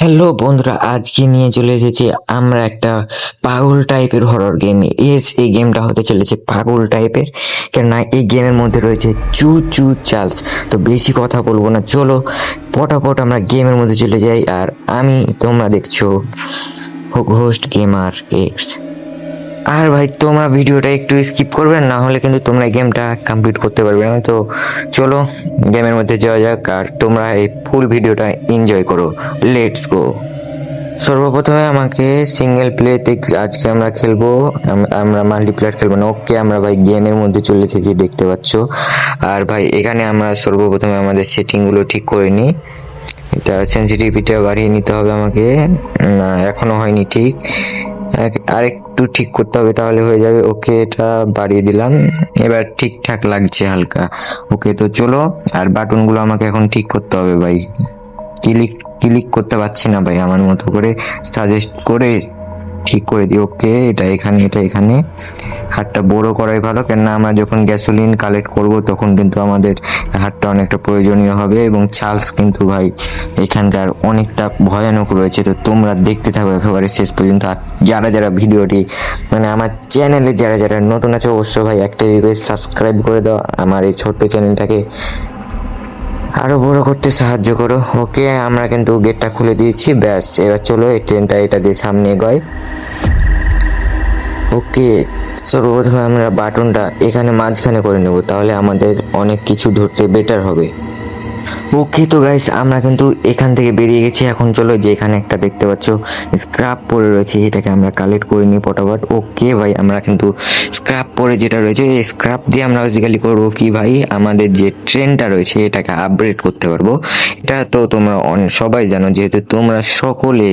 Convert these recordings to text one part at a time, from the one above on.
Hello বন্ধুরা, আজকে নিয়ে চলে এসেছি আমরা একটা পাগল টাইপের হরর গেম। এই গেমটা হতে চলেছে পাগল টাইপের, কেননা এই গেমের মধ্যে রয়েছে চু চু চার্লস। তো বেশি কথা বলবো না, চলো পটাপট আমরা গেমের মধ্যে চলে যাই। আর আমি, তোমরা দেখছো হোস্ট গেমার এক্স। আর ভাই, তোমরা ভিডিওটা একটু স্কিপ করবে, না হলে কিন্তু তোমরা গেমটা কমপ্লিট করতে পারবে না। তো চলো গেমের মধ্যে যাওয়া যাক, আর তোমরা এই ফুল ভিডিওটা এনজয় করো। Let's go. সর্বপ্রথমে আমাকে সিঙ্গেল প্লেতে আজকে আমরা খেলবো, আমরা মাল্টিপ্লেয়ার খেলবো না। ওকে, আমরা ভাই গেমের মধ্যে চলে এসেছি, দেখতে পাচ্ছ। আর ভাই এখানে আমরা সর্বপ্রথমে আমাদের সেটিংগুলো ঠিক করে নিই। এটা সেন্সিটিভিটিটা বাড়িয়ে নিতে হবে আমাকে। না, এখনো হয়নি ঠিক, আরেকটু ঠিক করতে হবে, তাহলে হয়ে যাবে। ওকে, এটা বাড়িয়ে দিলাম, এবার ঠিকঠাক লাগছে হালকা। ওকে, তো চলো। আর বাটনগুলো আমাকে এখন ঠিক করতে হবে ভাই। ক্লিক ক্লিক করতে পারছি না ভাই, আমার মতো করে সাজেস্ট করে ঠিক করে দিই। ওকে, এটা এখানে হাতটা বড় করাই ভালো, কেননা আমরা যখন গ্যাসোলিন কালেক্ট করব তখন কিন্তু আমাদের হাতটা অনেকটা প্রয়োজনীয় হবে। এবং চার্লস কিন্তু ভাই এখানকার অনেকটা ভয়ানক রয়েছে, তো তোমরা দেখতে থাকো একেবারে শেষ পর্যন্ত। আর যারা যারা ভিডিওটি আমার চ্যানেলে যারা যারা নতুন আছে, অবশ্যই ভাই একটা রিকোয়েস্ট, সাবস্ক্রাইব করে দাও আমার এই ছোট্ট চ্যানেলটাকে আরো বড় করতে সাহায্য করো। ওকে, আমরা কিন্তু গেটটা খুলে দিয়েছি, ব্যাস। এবার চলো এই ট্রেনটা এটা দিয়ে সামনে এগোয়। ওকে, সর্বপ্রথমে আমরা বাটনটা এখানে মাঝখানে করে নেব, তাহলে আমাদের অনেক কিছু ধরতে বেটার হবে। ওকে, তো গাইস আমরা কিন্তু এখান থেকে বেরিয়ে গেছি। এখন চলো, যে এখানে একটা দেখতে পাচ্ছ স্ক্র্যাপ পড়ে রয়েছে, এটাকে আমরা কালেক্ট করে নিই ফটাফট। ওকে ভাই, আমরা কিন্তু স্ক্র্যাপ পড়ে যেটা রয়েছে, এই স্ক্র্যাপ দিয়ে আমরা বেসিক্যালি করবো কি ভাই, আমাদের যে ট্রেনটা রয়েছে এটাকে আপগ্রেড করতে পারবো। এটা তো তোমরা সবাই জানো, যেহেতু তোমরা সকলে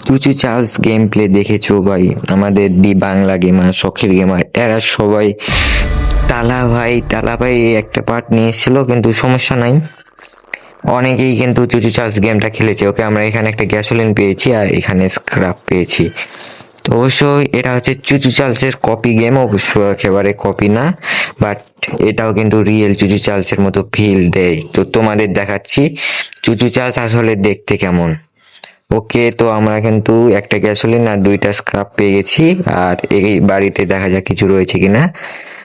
চুচু চার্লস গেম প্লে দেখেছো ভাই। আমাদের বাংলা গেমার, শখের গেমার, এরা সবাই তালা ভাই একটা পার্ট নিয়ে এসেছিল, কিন্তু সমস্যা নাই, অনেকেই কিন্তু চুচু চার্লস গেমটা খেলেছে। ওকে, আমরা এখানে একটা গ্যাসোলিন পেয়েছি আর এখানে স্ক্র্যাপ পেয়েছি। তো অবশ্যই এটা হচ্ছে চুচু চার্লসের কপি গেম, অবশ্য একেবারে কপি না, বাট এটাও কিন্তু রিয়েল চুচু চার্লসের মতো ফিল দেয়। তো তোমাদের দেখাচ্ছি চুচু চার্লস আসলে দেখতে কেমন। ওকে, তো আমরা কিন্তু একটা গ্যাসোলিন আর দুইটা স্ক্র্যাপ পেয়ে গেছি। আর এই বাড়িতে দেখা যাক কিছু রয়েছে কিনা।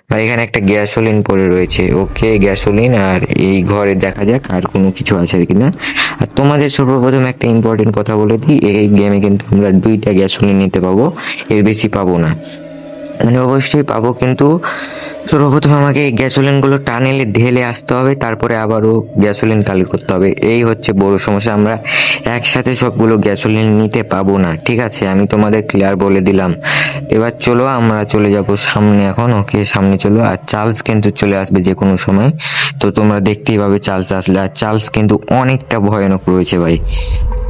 বা এখানে একটা গ্যাসোলিন পড়ে রয়েছে। ওকে, গ্যাসোলিন, আর এই ঘরে দেখা যাক আর কোনো কিছু আছে কিনা। আর তোমাদের সর্বপ্রথম একটা ইম্পর্টেন্ট কথা বলে দিই, এই গেমে কিন্তু আমরা দুইটা গ্যাসোলিন নিতে পাবো, এর বেশি পাবো না। অবশ্যই পাবো, কিন্তু সর্বপ্রথম আমাকে এই গ্যাসোলিনগুলো টানেলে ঢেলে আসতে হবে, তারপরে আবারও গ্যাসোলিন কালেক্ট করতে হবে। এই হচ্ছে বড় সমস্যা, আমরা একসাথে সবগুলো গ্যাসোলিন নিতে পাবো না। ঠিক আছে, আমি তোমাদের ক্লিয়ার বলে দিলাম। এবার চলো আমরা চলে যাব সামনে এখন। ওকে, সামনে চলো। আর চার্লস কিন্তু চলে আসবে যে কোনো সময়, তো তোমরা দেখতেই পাবে চার্লস আসলে। আর চার্লস কিন্তু অনেকটা ভয়ানক রয়েছে ভাই,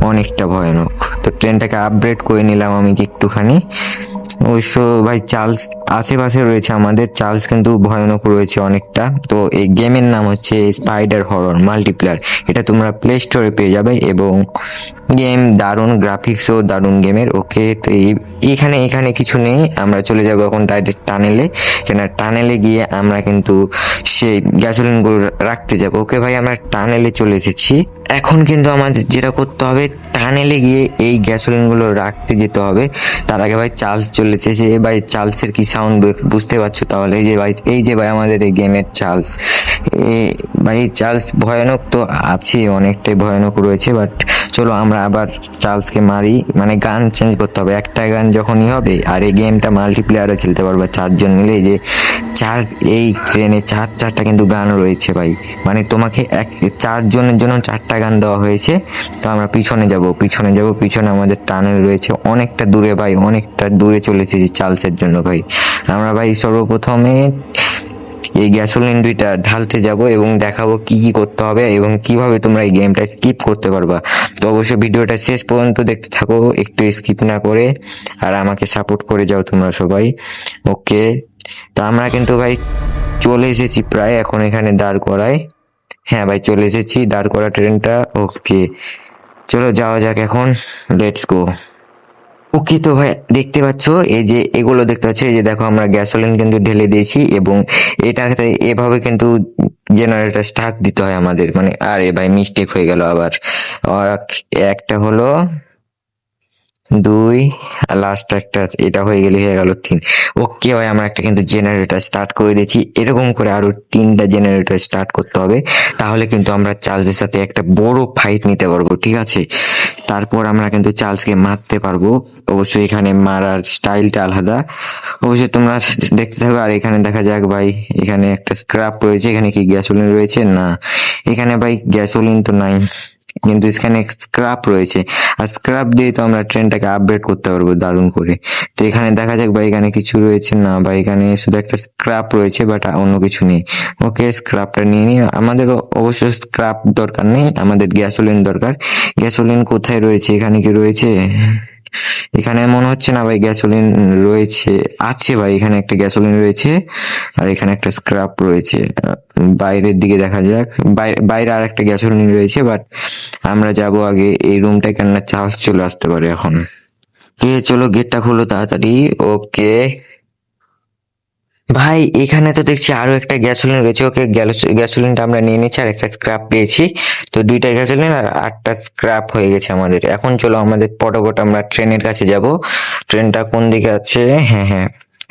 অনেকটা ভয়ানক। তো ট্রেনটাকে আপগ্রেড করে নিলাম আমি একটুখানি। অবশ্য ভাই চার্লস আশেপাশে রয়েছে আমাদের, চার্লস কিন্তু ভয়ানক রয়েছে অনেকটা। তো এই গেমের নাম হচ্ছে স্পাইডার হরর মাল্টিপ্লেয়ার, এটা তোমরা প্লে স্টোরে পেয়ে যাবে। এবং গেম দারুণ, গ্রাফিক্সও দারুণ গেমের। ওকে, তো এখানে কিছু নেই, আমরা চলে যাবো এখন ডাইরেক্ট টানেলে। কেন টানেলে গিয়ে আমরা কিন্তু সেই গ্যাসোলিনগুলো রাখতে যাবো। ওকে ভাই, আমরা টানেলে চলে এসেছি। এখন কিন্তু আমাদের যেটা করতে হবে, টানেলে গিয়ে এই গ্যাসোলিনগুলো রাখতে যেতে হবে। তার আগে ভাই চার্লস চলে এসেছে। ভাই চার্লসের কি সাউন্ড বুঝতে পারছো তাহলে? এই যে ভাই আমাদের এই গেমের চার্লস। ভাই চার্লস ভয়ানক তো আছে, অনেকটাই ভয়ানক রয়েছে। বাট চলো আমরা আবার চার্লসকে মারি, গান চেঞ্জ করতে হবে। একটা গান যখনই হবে, আর এই গেমটা মাল্টিপ্লেয়ারও খেলতে পারবে চারজন মিলে। যে এই ট্রেনে চারটা কিন্তু গান রয়েছে ভাই, তোমাকে চারজনের জন্য চারটা গান দেওয়া হয়েছে। তো আমরা পিছনে যাব, পিছনে আমাদের টানেল রয়েছে অনেকটা দূরে ভাই, অনেকটা দূরে চলে এসেছি চার্লসের জন্য ভাই। আমরা ভাই সর্বপ্রথমে এই গ্যাসোলিন দুইটা ঢালতে যাব এবং দেখাবো কি কি করতে হবে এবং কিভাবে তোমরা এই গেমটা স্কিপ করতে পারবা। তো অবশ্যই ভিডিওটা শেষ পর্যন্ত দেখতে থাকো, একটু স্কিপ না করে, আর আমাকে সাপোর্ট করে যাও তোমরা সবাই। ওকে, তো আমরা কিন্তু ভাই চলে এসেছি প্রায়, এখন এখানে দাঁড় করায়। হ্যাঁ ভাই, চলে এসেছি দাঁড় করা ট্রেনটা। ওকে, চলো যাওয়া যাক এখন, লেটস গো। ওকে, তো ভাই দেখতে পাচ্ছ, এই যে এগুলো দেখতে পাচ্ছ, এই যে দেখো আমরা গ্যাসোলিন কিন্তু ঢেলে দিয়েছি। এবং এটাতে এভাবে কিন্তু জেনারেটর স্টার্ট দিতে হয় আমাদের। আরে ভাই মিস্টেক হয়ে গেল আবার। একটা হলো, 2 আর লাস্ট একটা, এটা হয়ে গেল 3। ওকে ভাই, আমরা একটা কিন্তু জেনারেটর স্টার্ট করে দিয়েছি। এরকম করে আরো 3টা জেনারেটর স্টার্ট করতে হবে, তাহলে কিন্তু আমরা চার্লসের সাথে একটা বড় ফাইট নিতে পারবো, ঠিক আছে? তারপর আমরা কিন্তু চার্লসকে মারতে পারবো। অবশ্যই এখানে মারার স্টাইলটা আলাদা, অবশ্যই তোমরা দেখতে থাকো। আর এখানে দেখা যাক ভাই, এখানে একটা স্ক্র্যাপ রয়েছে। এখানে কি গ্যাসোলিন রয়েছে? না, এখানে ভাই গ্যাসোলিন তো নাই, কিন্তু এখানে স্ক্র্যাপ রয়েছে। আর স্ক্র্যাপ দিয়ে তো আমরা ট্রেনটাকে আপগ্রেড করতে পারবো দারুণ করে। তো এখানে দেখা যাক ভাই, এখানে কিছু রয়েছে? না ভাই, এখানে শুধু একটা স্ক্র্যাপ রয়েছে, বাট অন্য কিছু নেই। ওকে, স্ক্র্যাপটা নিয়ে নিই। আমাদের অবশ্য স্ক্র্যাপ দরকার নেই, আমাদের গ্যাসোলিন দরকার। গ্যাসোলিন কোথায় রয়েছে? এখানে কি রয়েছে? এখানে মনে হচ্ছে না ভাই গ্যাসোলিন রয়েছে। আছে ভাই, এখানে একটা গ্যাসোলিন রয়েছে, আর এখানে একটা স্ক্র্যাপ রয়েছে। বাইরের দিকে দেখা যাক। বাইরে আর একটা গ্যাসোলিন রয়েছে, বাট আমরা যাব আগে এই রুমটায়, কেননা চার্জ চলে আসতে পারে এখন। কে, চলো গেটটা খুলো তাড়াতাড়ি। ওকে ভাই, এখানে তো দেখছি আরো একটা গ্যাসোলিন রয়েছে। ওকে, গ্যাসোলিনটা আমরা নিয়ে নিচ্ছি, আর একটা স্ক্র্যাপ পেয়েছি। তো 2টা গ্যাসোলিন আর 8টা স্ক্র্যাপ হয়ে গেছে আমাদের। এখন চলো আমাদের পটাপট আমরা ট্রেনের কাছে যাব। ট্রেনটা কোন দিকে আছে? হ্যাঁ হ্যাঁ,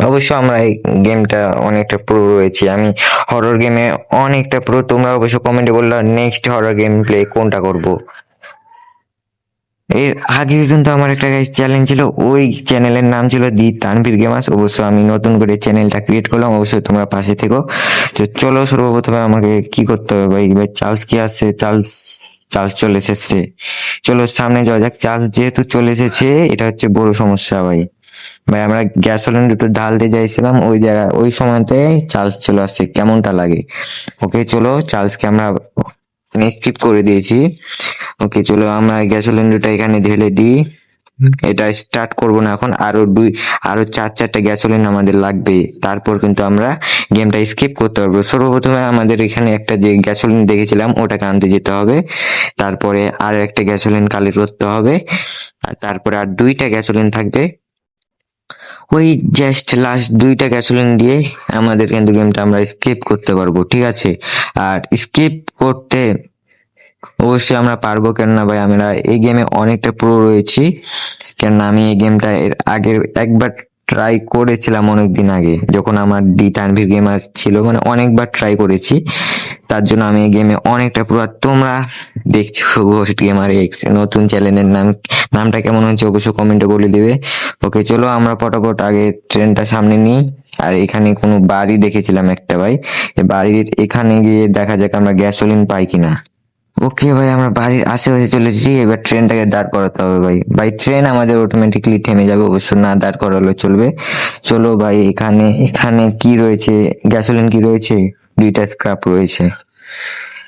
অবশ্য আমরা এই গেমটা অনেকটা প্রো রয়েছি। আমি হরর গেমে অনেকটা প্রো। তোমরা অবশ্য কমেন্টে বললো নেক্সট হরর গেম প্লে কোনটা করব। এর আগে কিন্তু আমার একটা চ্যানেল ছিল, ওই চ্যানেলের নাম ছিল দি তানভীর গেমার্স। অবশ্য আমি নতুন করে চ্যানেলটা ক্রিয়েট করলাম, অবশ্যই তোমরা পাশে থেকো। তো চলো, সর্বপ্রথমে আমাকে কি করতে হবে ভাই? ভাই চার্লস কি আসছে? চার্লস, চার্লস চলে এসেছে। চলো সামনে যাওয়া যাক। চার্লস যেহেতু চলে এসেছে, এটা হচ্ছে বড় সমস্যা ভাই। ভাই আমরা গ্যাসোলিন দুটো ঢালতে চাইছিলাম, ওই জায়গায় ওই সময়তে চার্লস চলে আসছে, কেমনটা লাগে? ওকে চলো, চার্লসকে আমরা নিশ্চিত করে দিয়েছি। ওকে চলো, আমরা গ্যাসোলিন দুটো এখানে ঢেলে দিই। এটা স্টার্ট করবো না এখন, আরো 4টা গ্যাসোলিন আমাদের লাগবে। তারপর কিন্তু আমরা গেমটা স্কিপ করতে পারবো। সর্বপ্রথমে আমাদের এখানে একটা যে গ্যাসোলিন দেখেছিলাম ওটাকে আনতে যেতে হবে। তারপরে আর একটা গ্যাসোলিন কালেক্ট করতে হবে, আর তারপরে আর 2টা গ্যাসোলিন থাকবে। ওই জাস্ট লাস্ট 2টা গ্যাসোলিন দিয়ে আমাদের কিন্তু গেমটা আমরা স্কিপ করতে পারবো, ঠিক আছে? আর স্কিপ করতে অবশ্যই আমরা পারবো, কেননা ভাই আমরা এই গেমে অনেকটা প্রো রয়েছি। কেননা আমি এই গেমটা এর আগের একবার ট্রাই করেছিলাম অনেকদিন আগে, যখন আমার দি তানভীর গেমার ছিল, মানে অনেকবার ট্রাই করেছি। তার জন্য আমি এই গেমে অনেকটা প্রো। আর তোমরা দেখছো ঘোস্ট গেমার এক্স, নতুন চ্যানেলের নামটা কেমন হচ্ছে অবশ্যই কমেন্টে বলে দিবে। ওকে চলো, আমরা পটাপট আগে ট্রেনটা সামনে নিই। আর এখানে কোনো বাড়ি দেখেছিলাম একটা ভাই, এই বাড়ির এখানে গিয়ে দেখা যাক আমরা গ্যাসোলিন পাই কিনা। ওকে ভাই, আমরা বাড়ির আশেপাশে চলে এসেছি। এবার ট্রেনটাকে দাঁড় করাতে হবে ভাই। ভাই ট্রেন আমাদের অটোমেটিকলি থেমে যাবে, অবশ্য না দাঁড় করালে চলবে। চলো ভাই, এখানে এখানে কি রয়েছে? গ্যাসোলিন কি রয়েছে? 2টা স্ক্র্যাপ রয়েছে।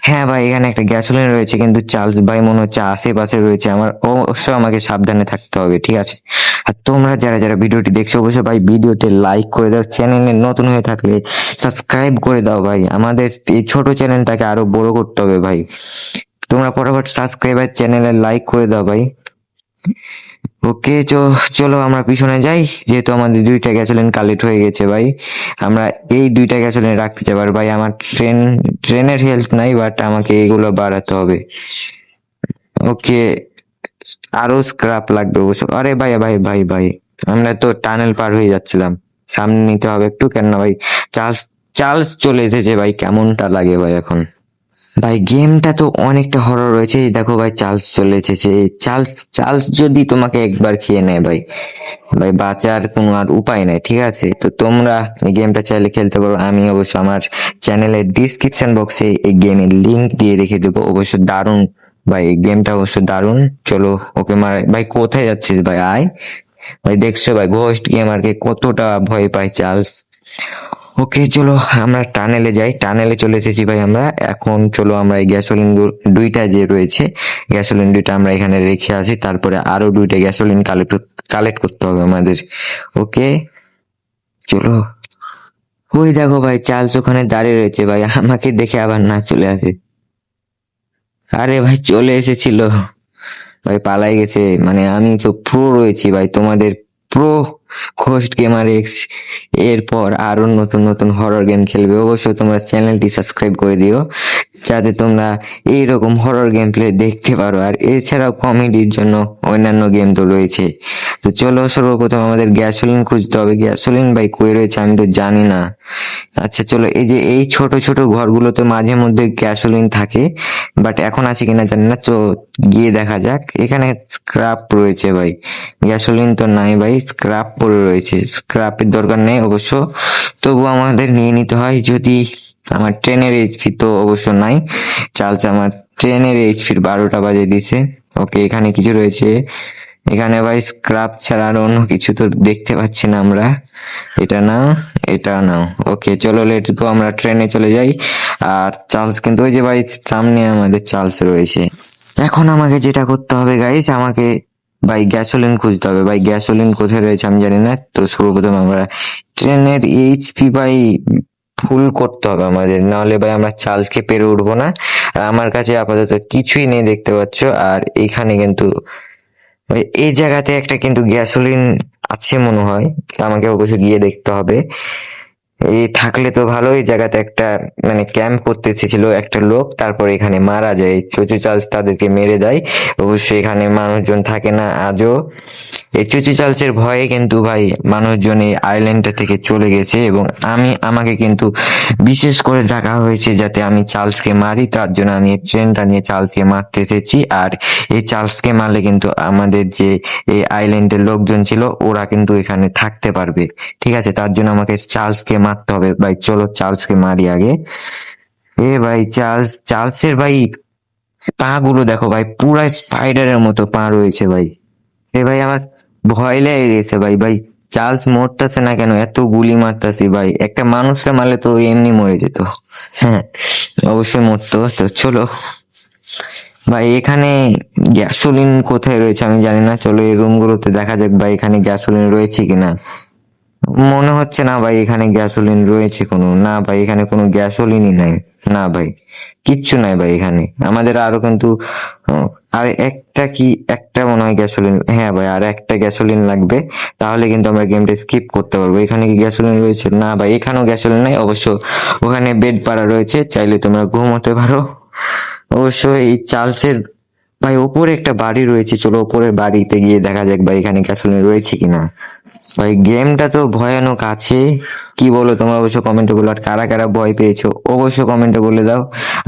হ্যাঁ ভাই, এখানে একটা গ্যাসোলিন রয়েছে, কিন্তু চার্লস ভাই মনে হচ্ছে আশেপাশে রয়েছে। আমার অবশ্যই আমাকে সাবধানে থাকতে হবে, ঠিক আছে? আর তোমরা যারা যারা ভিডিওটি দেখছো, অবশ্যই ভাই ভিডিওতে লাইক করে দাও। চ্যানেলে নতুন হয়ে থাকলে সাবস্ক্রাইব করে দাও ভাই। আমাদের এই ছোট চ্যানেলটাকে আরো বড় করতে হবে ভাই। তোমরা ফটাফট সাবস্ক্রাইবার চ্যানেলে লাইক করে দাও ভাই। ওকে চলো আমরা পিছনে যাই, যেহেতু আমাদের 2টা গ্যাসোলিন কালেক্ট হয়ে গেছে ভাই। আমরা এই 2টা গ্যাসোলিন রাখতে চাই। আর ভাই আমার ট্রেনের হেলথ নাই, বাট আমাকে এগুলো বাড়াতে হবে। ওকে, আরো স্ক্র্যাপ লাগবে অবশ্য। আরে ভাই ভাই ভাই ভাই, আমরা তো টানেল পার হয়ে যাচ্ছিলাম। সামনে নিতে হবে একটু, কেননা ভাই চার্লস চার্লস চলে এসেছে ভাই। কেমনটা লাগে ভাই এখন? ভাই গেমটা তো অনেকটা হরর রয়েছে। এই দেখো ভাই, চার্লস চলে এসেছে। চার্লস চার্লস যদি তোমাকে একবার খেয়ে নেয় ভাই, ভাই বাঁচার কোনো আর উপায় নাই, ঠিক আছে? তো তোমরা এই গেমটা চাইলে খেলতে পারো। আমি অবশ্য আমার চ্যানেলের ডিসক্রিপশন বক্সে এই গেমের লিংক দিয়ে রেখে দেবো। অবশ্য দারুণ ভাই, গেমটা অবশ্য দারুণ। চলো, ওকে মার ভাই। কোথায় যাচ্ছিস ভাই? আয় ভাই। দেখছো ভাই, ঘোস্ট গেমারকে কতটা ভয় পায় চার্লস। ওকে চলো, আমরা টানেলে যাই। টানেলে চলে এসেছি ভাই আমরা। এখন চলো আমরা এই গ্যাসোলিন 2টা যে রয়েছে, গ্যাসোলিন 2টা আমরা এখানে রেখে আসি। তারপরে আরো 2টা গ্যাসোলিন কালেক্ট করতে হবে আমাদের। ওকে চলো। ওই দেখো ভাই, চার্লস ওখানে দাঁড়িয়ে রয়েছে ভাই, আমাকে দেখে আবার না চলে আসে। আরে ভাই চলে এসেছিল ভাই, পালাই গেছে। মানে আমি তো প্রো রয়েছি ভাই, তোমাদের প্রো ঘোস্ট গেমার এক্স, এরপর আরো নতুন নতুন হরর গেম খেলবে। অবশ্যই তোমরা চ্যানেলটি সাবস্ক্রাইব করে দিও, যাতে তোমরা এইরকম হরর গেম প্লে দেখতে পারো। আর এছাড়াও কমেডির জন্য অন্যান্য গেম তো রয়েছে। তো চলো, সর্বপ্রথম আমাদের গ্যাসোলিন খুঁজতে হবে। গ্যাসোলিন ভাই কই রয়েছে আমি তো জানি না। আচ্ছা চলো, এই যে এই ছোট ছোট ঘরগুলোতে মাঝে মধ্যে গ্যাসোলিন থাকে, বাট এখন আছে কিনা জানি না। তো গিয়ে দেখা যাক। এখানে স্ক্র্যাপ রয়েছে ভাই, গ্যাসোলিন তো নাই ভাই, স্ক্র্যাপ পড়ে রয়েছে। স্ক্র্যাপের দরকার নেই অবশ্য, তবু আমাদের নিয়ে নিতে হয়। যদি আমার ট্রেনের এইচপি তো অবশ্য নাই, চালছে আমার ট্রেনের এইচপির 12টা বাজে দিছে। ওকে, এখানে কিছু রয়েছে। এখানে ভাই স্ক্র্যাপ ছাড়া আর অন্য কিছু তো দেখতে পাচ্ছি না আমরা। এটা নাও, এটা নাও। ওকে চলো, লেটস গো, আমরা ট্রেনে চলে যাই। আর চার্লস কিন্তু ওই যে ভাই সামনে আমাদের চার্লস রয়েছে। এখন আমাকে যেটা করতে হবে গাইস, আমাকে ভাই গ্যাসোলিন খুঁজতে হবে। ভাই গ্যাসোলিন কোথায় রয়েছে আমি জানি না। তো সর্বপ্রথম আমরা ট্রেনের এইচপি ভাই ফুল করতে হবে আমাদের, নাহলে ভাই আমরা চার্লসকে পেরে উঠবো না। আর আমার কাছে আপাতত কিছুই নেই দেখতে পাচ্ছ। আর এইখানে কিন্তু ভাই এই জায়গাতে একটা কিন্তু গ্যাসোলিন আছে মনে হয়, আমাকে অবশ্য গিয়ে দেখতে হবে। এই থাকলে তো ভালো। এই জায়গাতে একটা মানে ক্যাম্প করতে এসেছিল একটা লোক, তারপর এখানে মারা যায়। চুচু চার্লস তাদেরকে মেরে দেয়। অবশ্যই এখানে মানুষজন থাকে না আজও। এই চুচু চার্লসের ভয়ে কিন্তু ভাই মানুষজন এই আইল্যান্ডটা থেকে চলে গেছে, এবং আমাকে কিন্তু বিশেষ করে ডাকা হয়েছে যাতে আমি চার্লসকে মারি। তার জন্য আমি এই ট্রেনটা নিয়ে চার্লসকে মারতে এসেছি। আর এই চার্লসকে মারলে কিন্তু আমাদের যে এই আইল্যান্ডের লোকজন ছিল ওরা কিন্তু এখানে থাকতে পারবে। ঠিক আছে, তার জন্য আমাকে চার্লসকে মারতে হবে। ভাই চলো চার্লসকে মারি আগে। এ ভাই চার্লসের ভাই পা গুলো দেখো ভাই, পুরা স্পাইডারের মতো পা রয়েছে ভাই। এ ভাই আমার ভয় লেগে গেছে ভাই। ভাই চার্লস মরতেছে না কেন? এত গুলি মারতাছি ভাই, একটা মানুষকে মারলে তো এমনি মরে যেত। হ্যাঁ, অবশ্যই মরতো। তো চলো ভাই, এখানে গ্যাসোলিন কোথায় রয়েছে আমি জানি না। চলো এই রুম গুলোতে দেখা যাক ভাই এখানে গ্যাসোলিন রয়েছে কিনা। মনে হচ্ছে না ভাই এখানে গ্যাসোলিন রয়েছে কোনো। না ভাই, এখানে কোনো গ্যাসোলিনই নাই। না ভাই, কিচ্ছু নাই ভাই এখানে। আমাদের আরো কিন্তু আর একটা মনে হয় গ্যাসোলিন, হ্যাঁ ভাই আর একটা গ্যাসোলিন লাগবে, তাহলে কিন্তু আমরা গেমটা স্কিপ করতে পারবো। এখানে কি গ্যাসোলিন রয়েছে? না ভাই, এখানেও গ্যাসোলিন নাই। অবশ্য ওখানে বেড পাড়া রয়েছে, চাইলে তোমরা ঘুমোতে পারো। অবশ্য এই চার্লসের ভাই ওপরে একটা বাড়ি রয়েছে, চলো ওপরের বাড়িতে গিয়ে দেখা যাক ভাই এখানে গ্যাসোলিন রয়েছে কিনা। ভাই গেমটা তো ভয়ানক আছে, কি বলো তোমরা অবশ্য কমেন্টে বলো। আর কারা কারা ভয় পেয়েছো অবশ্য কমেন্টে বলে দাও।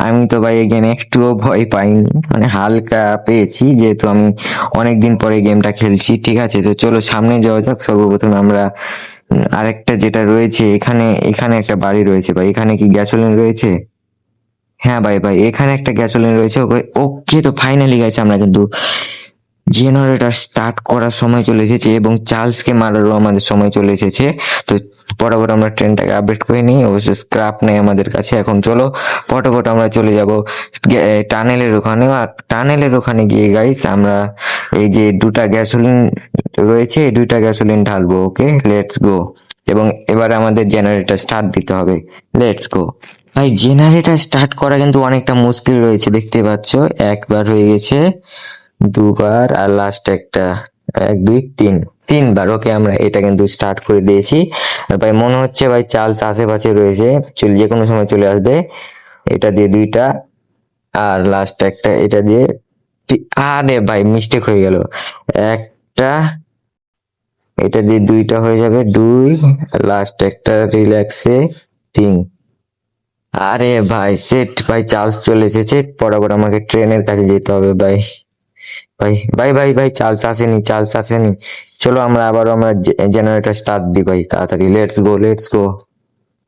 আমি তো ভাই এই গেমে একটুও ভয় পাইনি, মানে হালকা পেয়েছি, যেহেতু আমি অনেকদিন পরে গেমটা খেলছি। ঠিক আছে, তো চলো সামনে যাওয়া যাক। সর্বপ্রথম আমরা আরেকটা যেটা রয়েছে, এখানে এখানে একটা বাড়ি রয়েছে ভাই। এখানে কি গ্যাসোলিন রয়েছে? হ্যাঁ ভাই, এখানে একটা গ্যাসোলিন রয়েছে। ওকে, তো ফাইনালি গেছে আমরা কিন্তু জেনারেটর স্টার্ট করার সময় চলে এসেছে, এবং চার্লসকে মারারও আমাদের সময় চলে এসেছে। তো পটাপট আমরা ট্রেনটাকে আপডেট করে নিই। অবশ্য স্ক্র্যাপ নেই আমাদের কাছে। এখন চলো পটাপট আমরা চলে যাব টানেলের ওখানে। আর টানেলের ওখানে গিয়ে গাইস আমরা এই যে দুটা গ্যাসোলিন রয়েছে, এই দুইটা গ্যাসোলিন ঢালবো। Okay, let's go. এবং এবার আমাদের জেনারেটর স্টার্ট দিতে হবে। Let's go. ভাই জেনারেটর স্টার্ট করা কিন্তু অনেকটা মুশকিল রয়েছে, দেখতে পাচ্ছ। একবার হয়ে গেছে, দুবার, আর লাস্ট একটা, এক দুই তিন, তিনবার। ওকে, আমরা এটা কিন্তু স্টার্ট করে দিয়েছি। আর ভাই মনে হচ্ছে ভাই চার্লস আশেপাশে রয়েছে, যে কোনো সময় চলে আসবে। এটা দিয়ে দুইটা, আর লাস্ট একটা এটা দিয়ে আরে ভাই মিস্টেক হয়ে গেল। একটা, এটা দিয়ে দুইটা হয়ে যাবে, দুই, লাস্ট একটা রিল্যাক্সে, তিন। আরে ভাই সেট, ভাই চার্লস চলে এসেছে। পরাবর আমাকে ট্রেনের কাছে যেতে হবে ভাই। চার্লস আসেনি, চার্লস আসেনি। চলো আমরা আবারও আমরা জেনারেটর স্টার্ট দিই ভাই, তাড়াতাড়ি। Let's go, let's go.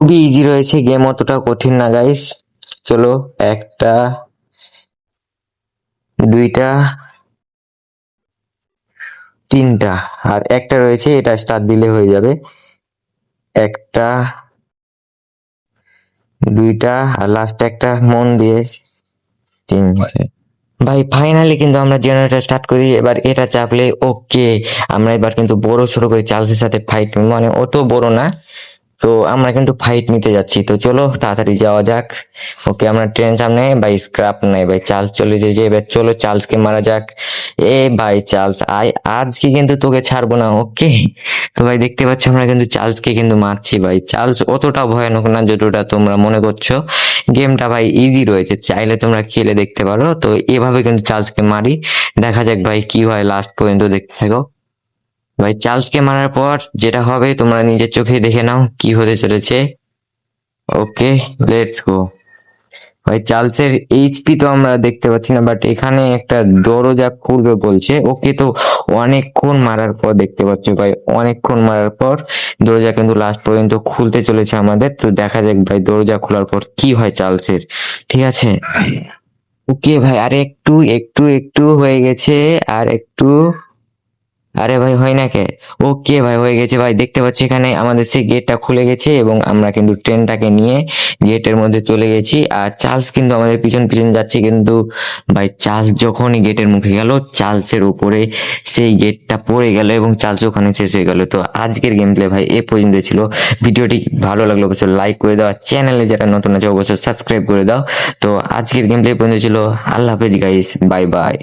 খুবই ইজি রয়েছে গেম, অতটা কঠিন না গাইস। চলো, একটা, দুইটা, তিনটা, আর একটা রয়েছে, এটা স্টার্ট দিলে হয়ে যাবে। একটা, দুইটা, আর লাস্ট একটা, মন দিয়ে, তিন। ভাই ফাইনালি কিন্তু আমরা জেনারেটর স্টার্ট করি। এবার এটা চাপলে ওকে, আমরা এবার কিন্তু বড় সড়ো করে চার্লসের সাথে ফাইট, মানে অত বড় না, তো আমরা কিন্তু ফাইট নিতে যাচ্ছি, তো চলো তাড়াতাড়ি যাওয়া যাক। ওকে, আমরা ট্রেন সামনে ভাই, স্ক্র্যাপ নাই ভাই, চার্লস চলে যে এবার চলো চার্লসকে মারা যাক। এ ভাই চার্লস আয়, আজকে কিন্তু তোকে ছাড়বো না। ওকে, তো ভাই দেখতে পাচ্ছ আমরা কিন্তু চার্লসকে কিন্তু মারছি ভাই। চার্লস অতটা ভয়ানক না যতটা তোমরা মনে করছো। গেমটা ভাই ইজি রয়েছে, চাইলে তোমরা খেলে দেখতে পারো। তো এভাবে কিন্তু চার্লসকে মারি, দেখা যাক ভাই কি হয় লাস্ট পর্যন্ত, দেখতে থাকো ভাই। চার্লসকে মারার পর যেটা হবে তোমরা নিজের চোখে দেখে নাও কি হতে চলেছে। ওকে, লেটস গো। ভাই চার্লসের এইচপি তো আমরা দেখতে পাচ্ছি না, বাট এখানে একটা দরজা খুলবে বলছে। ওকে, তো অনেকক্ষণ মারার পর দেখতে পাচ্ছ ভাই, অনেকক্ষণ মারার পর দরজা কিন্তু লাস্ট পর্যন্ত খুলতে চলেছে আমাদের। তো দেখা যাক ভাই দরজা খোলার পর কি হয় চার্লসের, ঠিক আছে। ওকে ভাই, আরে একটু একটু একটু হয়ে গেছে, আর একটু। আরে ভাই হয় না কে? ওকে ভাই হয়ে গেছে ভাই, দেখতে পাচ্ছি এখানে আমাদের সেই গেটটা খুলে গেছে এবং আমরা কিন্তু ট্রেনটাকে নিয়ে গেটের মধ্যে চলে গেছি। আর চার্লস কিন্তু আমাদের পিছন পিছন যাচ্ছে, কিন্তু ভাই চার্লস যখনই গেটের মুখে গেল, চার্লসের উপরে সেই গেটটা পড়ে গেল এবং চার্লস ওখানে শেষ হয়ে গেল। তো আজকের গেম প্লে ভাই এ পর্যন্ত ছিল। ভিডিওটি ভালো লাগলো অবশ্যই লাইক করে দাও, আর চ্যানেলে যারা নতুন আছে অবশ্যই সাবস্ক্রাইব করে দাও। তো আজকের গেম প্লে পর্যন্ত ছিল। আল্লাহ হাফেজ গাইস, বাই বাই।